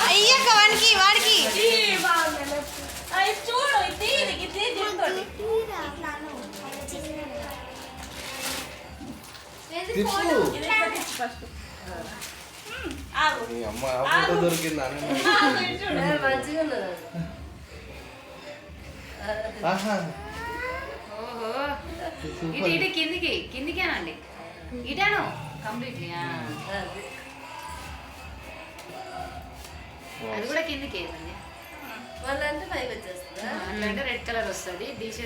అయ్యక్క వాడికి వాడికి చూడు దొరికింది ఓహో ఇటు ఇటు కిందికి కిందికేనండి ఇటాను కంప్లీట్లీ అది కూడా కిందికి వేయండి వాళ్ళంటే పైకి వచ్చేస్తుందా అంటే రెడ్ కలర్ వస్తుంది